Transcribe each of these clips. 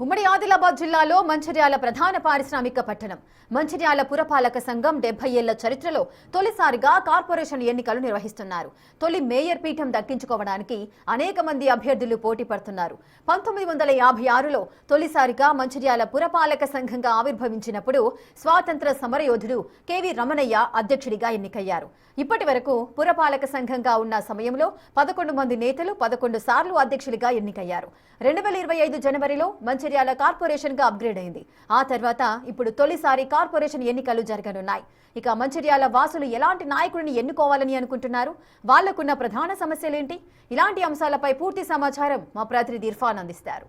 ఉమ్మడి ఆదిలాబాద్ జిల్లాలో మంచిర్యాల ప్రధాన పారిశ్రామిక పట్టణం. మంచిర్యాల పురపాలక సంఘం 70 ఏళ్ల చరిత్రలో తొలిసారిగా కార్పొరేషన్ ఎన్నికలు నిర్వహిస్తున్నారు. తొలి మేయర్ పీఠం దక్కించుకోవడానికి అనేక మంది అభ్యర్థులు పోటీ పడుతున్నారు. 1956లో తొలిసారిగా మంచిర్యాల పురపాలక సంఘంగా ఆవిర్భవించినప్పుడు స్వాతంత్ర సమరయోధుడు కెవి రమణయ్య అధ్యక్షుడిగా ఎన్నికయ్యారు. ఇప్పటి వరకు పురపాలక సంఘంగా ఉన్న సమయంలో 11 మంది నేతలు 11 సార్లు అధ్యక్షుడిగా ఎన్నికయ్యారు. 2025 జనవరిలో మంచిర్యాల కార్పొరేషన్ గా అప్గ్రేడ్ అయింది. ఆ తర్వాత ఇప్పుడు తొలిసారి కార్పొరేషన్ ఎన్నికలు జరగనున్నాయి. ఇక మంచిర్యాల వాసులు ఎలాంటి నాయకుడిని ఎన్నుకోవాలని అనుకుంటున్నారు, వాళ్లకున్న ప్రధాన సమస్యలేంటి, ఇలాంటి అంశాలపై పూర్తి సమాచారం మా ప్రతినిధి ఇర్ఫాన్ అందిస్తారు.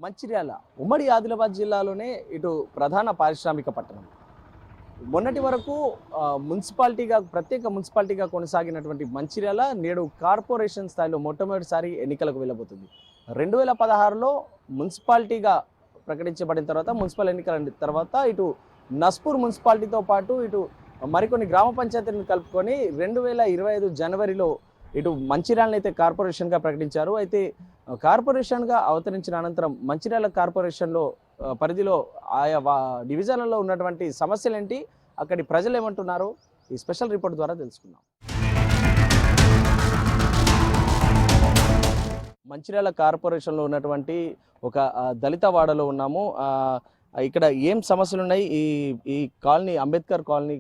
మంచిర్యాల ఉమ్మడి ఆదిలాబాద్ జిల్లాలోనే ఇటు ప్రధాన పారిశ్రామిక పట్టణం. మొన్నటి వరకు ప్రత్యేక మున్సిపాలిటీగా కొనసాగినటువంటి మంచిర్యాల నేడు కార్పొరేషన్ స్థాయిలో మొట్టమొదటిసారి ఎన్నికలకు వెళ్ళబోతుంది. 2016లో మున్సిపాలిటీగా ప్రకటించబడిన తర్వాత మున్సిపల్ ఎన్నికల తర్వాత ఇటు నస్పూర్ మున్సిపాలిటీతో పాటు ఇటు మరికొన్ని గ్రామ పంచాయతీలను కలుపుకొని 2025 జనవరిలో ఇటు మంచిర్యాలను అయితే కార్పొరేషన్గా ప్రకటించారు. అయితే కార్పొరేషన్గా అవతరించిన అనంతరం మంచిర్యాల కార్పొరేషన్లో పరిధిలో ఆయా డివిజన్లలో ఉన్నటువంటి సమస్యలు ఏంటి, అక్కడి ప్రజలు ఏమంటున్నారో ఈ స్పెషల్ రిపోర్ట్ ద్వారా తెలుసుకుందాం. మంచిర్యాల కార్పొరేషన్లో ఉన్నటువంటి ఒక దళిత వాడలో ఉన్నాము. ఇక్కడ ఏం సమస్యలు ఉన్నాయి, ఈ కాలనీ అంబేద్కర్ కాలనీ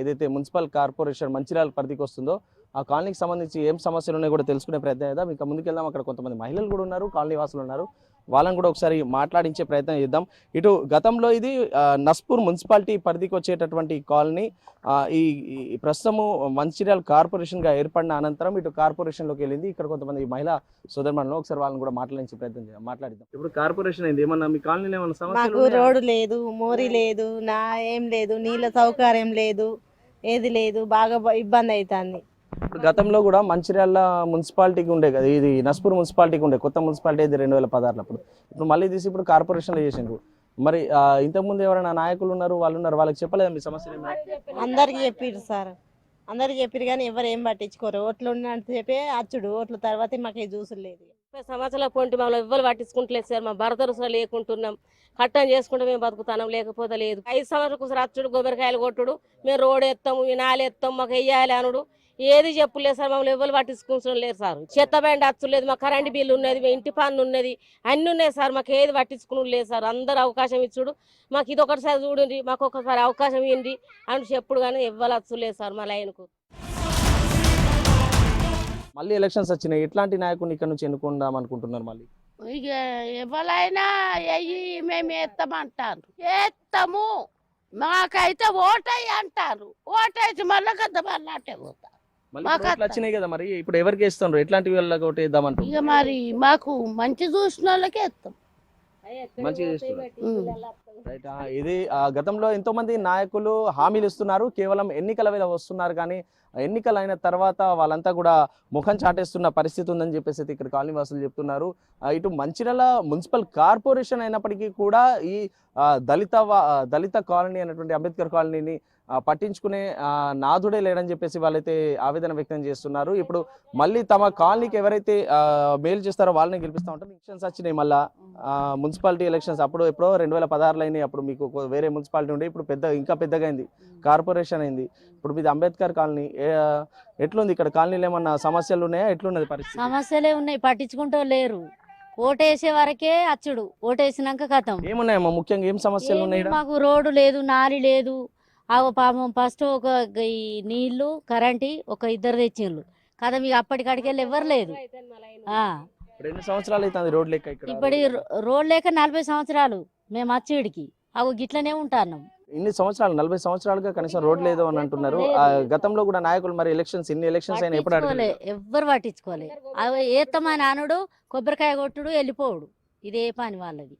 ఏదైతే మున్సిపల్ కార్పొరేషన్ మంచిర్యాల పరిధికి వస్తుందో ఆ కాలనీకి సంబంధించి ఏం సమస్యలు ఉన్నాయో కూడా తెలుసుకునే ప్రయత్నం చేద్దాం. ఇంకా ముందుకెళ్దాం. అక్కడ కొంతమంది మహిళలు కూడా ఉన్నారు, కాలనీ వాసులు ఉన్నారు, వాళ్ళని కూడా ఒకసారి మాట్లాడించే ప్రయత్నం చేద్దాం. ఇటు గతంలో ఇది నస్పూర్ మున్సిపాలిటీ పరిధికి వచ్చేటటువంటి కాలనీ. ఈ ప్రస్తుతము మంచిర్యాల కార్పొరేషన్గా ఏర్పడిన అనంతరం ఇటు కార్పొరేషన్లోకి వెళ్ళింది. ఇక్కడ కొంతమంది మహిళా సోదరులను ఒకసారి వాళ్ళని కూడా మాట్లాడించే ప్రయత్నం చేద్దాం. మాట్లాడిద్దాం. ఇప్పుడు కార్పొరేషన్ అయింది, ఏమన్నా మీ కాలనీలో ఏమన్నా సమస్యలు? రోడ్డు లేదు, మోరీ లేదు, ఏం లేదు, నీళ్ళ సౌకర్యం లేదు, ఏది లేదు, బాగా ఇబ్బంది అవుతుంది. గతంలో కూడా మంచిర్యాల మున్సిపాలిటీకి ఉండే కదా, ఇది నస్పూర్ మున్సిపాలిటీకి ఉండే, కొత్త మున్సిపాలిటీ అయితే 2016 అప్పుడు. ఇప్పుడు మళ్ళీ తీసి ఇప్పుడు కార్పొరేషన్లో చేసిండ్రు. మరి ఇంతకుముందు ఎవరైనా నాయకులు ఉన్నారు, వాళ్ళకి చెప్పలేదు మీ సమస్యలు? అందరికి చెప్పారు సార్, అందరికి చెప్పారు కానీ ఎవరు ఏం పట్టించుకోరు. ఓట్లు ఉన్నట్టు చెప్పి అచ్చుడు, ఓట్ల తర్వాత మాకు చూసులు లేదు. సంవత్సరాల పొంటి మమ్మల్ని ఎవ్వరు పట్టించుకుంటలేదు సార్. మా భర్తలు లేకుంటున్నాం, కట్టం చేసుకుంటే మేము బతుకుతున్నాం, లేకపోతే లేదు. 5 సంవత్సరాలకు సార్ అచ్చుడు, కొబ్బరికాయలు కొట్టుడు, మేము రోడ్ ఎత్తాము, వినాలు ఎత్తాం, మాకు వెయ్యాలి అనుడు, ఏది చెప్పులేదు సార్. మమ్మల్ని ఎవరు పట్టించుకుంటం లేదు సార్. చెత్త బండి అచ్చులేదు, మా కరెంట్ బిల్లు ఉన్నది, మా ఇంటి పన్ను ఉన్నది, అన్ని ఉన్నాయి సార్. మాకు ఏది పట్టించుకుని లేదు సార్. అందరు అవకాశం ఇచ్చుడు, మాకు ఇది ఒకటిసారి చూడండి, మాకు ఒకసారి అవకాశం ఇవ్వండి అని చెప్పుడు కానీ ఎవ్వరు అచ్చులేదు సార్ మా లైన్కు. మళ్ళీ ఎలక్షన్స్ వచ్చినాయి, ఎట్లాంటి నాయకుడిని ఇక్కడ నుంచి ఎన్నుకుందాం అనుకుంటున్నారు? మళ్ళీ ఇక ఎవరైనా మేము ఎత్తామంటారు, ఎత్తాము, మాకైతే ఓటై అంటారు, ఓటేసి మళ్ళీ గద్ద మళ్ళీ అట్టే పోతారు. వచ్చినాయి కదా, మరి ఇప్పుడు ఎవరికి వేస్తున్నారు, ఎట్లాంటి వాళ్ళకి ఓటు వేద్దామంటారు? ఇక మరి మాకు మంచి చూసిన వాళ్ళకే ఎత్తాం. ఇది గతంలో ఎంతో మంది నాయకులు హామీలు ఇస్తున్నారు, కేవలం ఎన్నికల వేళ వస్తున్నారు, కానీ ఎన్నికలు అయిన తర్వాత వాళ్ళంతా కూడా ముఖం చాటేస్తున్న పరిస్థితి ఉందని చెప్పేసి ఇక్కడ కాలనీ వాసులు చెప్తున్నారు. ఇటు మంచిర్యాల మున్సిపల్ కార్పొరేషన్ అయినప్పటికీ కూడా ఈ దళిత కాలనీ అనేటువంటి అంబేద్కర్ కాలనీని పట్టించుకునే నాథుడే లేడని చెప్పేసి వాళ్ళైతే ఆవేదన వ్యక్తం చేస్తున్నారు. ఇప్పుడు మళ్ళీ తమ కాలనీకి ఎవరైతే మేలు చేస్తారో వాళ్ళని గెలిపిస్తూ ఉంటారు. ఎలక్షన్స్ వచ్చినాయి, మళ్ళీ మున్సిపాలిటీ ఎలక్షన్స్ అప్పుడు ఎప్పుడో 2016లో అయినాయి. అప్పుడు మీకు వేరే మున్సిపాలిటీ ఉండే, ఇప్పుడు ఇంకా పెద్దగా అయింది, కార్పొరేషన్ అయింది. ఇప్పుడు మీది అంబేద్కర్ కాలనీ. ఎట్లుంది ఇక్కడ కాలనీలో, ఏమన్నా సమస్యలు ఉన్నాయా, ఎట్లున్నది పరిస్థితి? సమస్యలే ఉన్నాయి, పట్టించుకుంటూ లేరు. ఓటేసే వరకే అచ్చుడు, ఓటేసినాక కథం. ఏమున్నాయమ్మా ముఖ్యంగా, ఏం సమస్యలు ఉన్నాయి? మాకు రోడ్డు లేదు, నాలి లేదు. పాపం ఫస్ట్ ఒక ఈ నీళ్లు కరెంటు ఒక 2 తెచ్చిండ్రు కదా, మీకు అప్పటికడికెళ్ళి ఎవరు లేదు. ఎన్ని సంవత్సరాలు అవుతుంది రోడ్ లేక? ఇప్పటి రోడ్ లేక 40 సంవత్సరాలు మేము అచ్చిడికి గిట్లనే ఉంటాన్నాం. ఇన్ని సంవత్సరాలు, 40 సంవత్సరాలుగా కనీసం రోడ్ లేదు అని అంటున్నారు. గతంలో కూడా నాయకులు మరి ఇన్ని ఎలక్షన్స్ అయినా ఎప్పుడు ఎవ్వరు పట్టించుకోలే. అవి ఏత్తమని అనుడు, కొబ్బరికాయ కొట్టుడు, వెళ్ళిపోవుడు, ఇదే పని వాళ్ళది.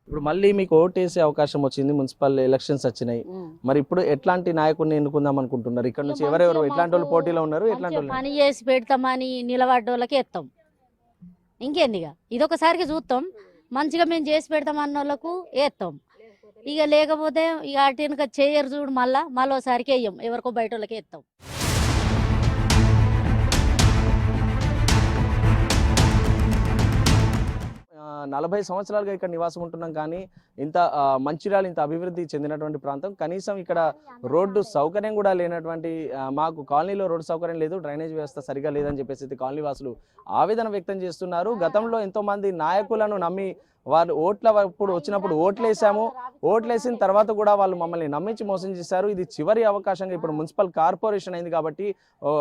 ఇప్పుడు మళ్ళీ మీకు ఓటు వేసే అవకాశం వచ్చింది, మున్సిపల్ ఎలక్షన్స్ వచ్చినాయి. మరి ఇప్పుడు ఎట్లాంటి నాయకుడిని ఎన్నుకుందాం అనుకుంటున్నారు? ఇక్కడ నుంచి ఎవరెవరు ఎట్లాంటి వాళ్ళు పోటీలో ఉన్నారు? ఎట్లాంటి పని చేసి పెడతామని నిలబడ్డోళ్ళకి ఎత్తాం. ఇంకేందిగా ఇదొకసారికి చూస్తాం, మంచిగా మేము చేసి పెడతాం అన్న వాళ్ళకు వేస్తాం. ఇక లేకపోతే ఇక అటు వెనుక చేయరు చూడు మళ్ళీ ఒకసారికి వెయ్యం, ఎవరికో బయట వాళ్ళకే ఇస్తాం. 40 సంవత్సరాలుగా ఇక్కడ నివాసం ఉంటున్నాం కానీ ఇంత మంచిర్యాల ఇంత అభివృద్ధి చెందినటువంటి ప్రాంతం, కనీసం ఇక్కడ రోడ్డు సౌకర్యం కూడా లేనటువంటి మాకు కాలనీలో రోడ్డు సౌకర్యం లేదు, డ్రైనేజ్ వ్యవస్థ సరిగా లేదని చెప్పేసి కాలనీ వాసులు ఆవేదన వ్యక్తం చేస్తున్నారు. గతంలో ఎంతో మంది నాయకులను నమ్మి వాళ్ళు ఓట్లప్పుడు వచ్చినప్పుడు ఓట్లేసిన తర్వాత కూడా వాళ్ళు మమ్మల్ని నమ్మించి మోసం చేశారు. ఇది చివరి అవకాశంగా ఇప్పుడు మున్సిపల్ కార్పొరేషన్ అయింది కాబట్టి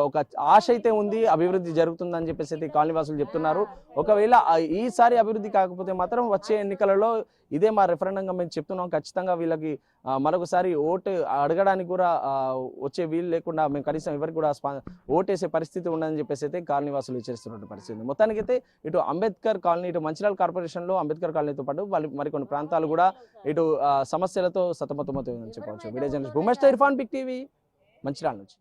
ఒక ఆశ అయితే ఉంది, అభివృద్ధి జరుగుతుందని చెప్పేసి కాలనీవాసులు చెప్తున్నారు. ఒకవేళ ఈసారి అభివృద్ధి కాకపోతే మాత్రం వచ్చే ఎన్నికలలో ఇదే మా రెఫరెండంగా మేము చెప్తున్నాం. ఖచ్చితంగా వీళ్ళకి మరొకసారి ఓటు అడగడానికి కూడా వచ్చే వీలు లేకుండా మేము కనీసం ఎవరికి కూడా ఓటేసే పరిస్థితి ఉండదని చెప్పేసి అయితే కాలనీవాసులు హెచ్చరిస్తున్న పరిస్థితి. మొత్తానికైతే ఇటు అంబేద్కర్ కాలనీ, ఇటు మంచిర్యాల కార్పొరేషన్లో అంబేద్కర్ కాలనీతో పాటు మరికొన్ని ప్రాంతాలు కూడా ఇటు సమస్యలతో సతమతమవుతాయని చెప్పవచ్చు. వీడియో జర్నలిస్ట్ భూమేష్ తో ఇర్ఫాన్, బిగ్ టీవీ, మంచిర్యాల నుంచి.